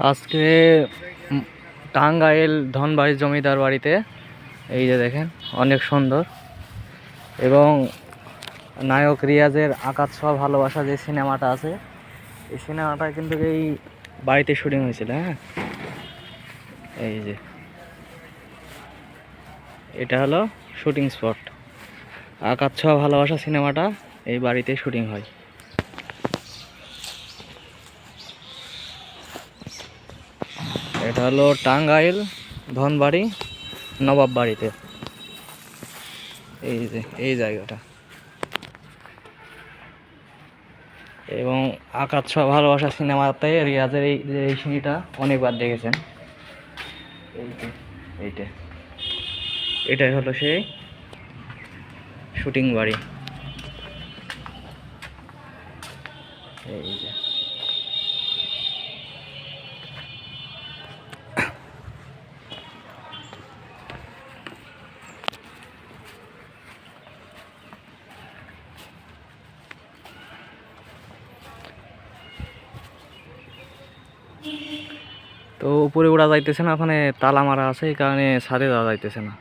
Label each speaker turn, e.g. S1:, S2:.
S1: আজকে টাঙ্গাইল ধনবাড়ি জমিদার বাড়িতে এই যে দেখেন অনেক সুন্দর এবং নায়ক রিয়াজের আকাশ ছোঁয়া ভালোবাসা যে সিনেমাটা আছে এই সিনেমাটা কিন্তু এই বাড়িতে শুটিং হয়েছিল। হ্যাঁ, এই যে এটা হলো শুটিং স্পট। আকাশ ছোঁয়া ভালোবাসা সিনেমাটা এই বাড়িতে শুটিং হয়। এটা হলো টাঙ্গাইল ধনবাড়ি নবাব বাড়িতে, এই যে এই জায়গাটা। এবং আকাশ ছোঁয়া ভালোবাসা সিনেমাতে রিয়াজের এই যে এই সিঁড়িটা অনেকবার দেখেছেন। এই যে এইটা, এটাই হলো সেই শুটিং বাড়ি। এই যে তো উপরে উড়া যাইতেছে না, ওখানে তালা মারা আছে, এই কারণে ছাদে যাওয়া যাইতেছে না।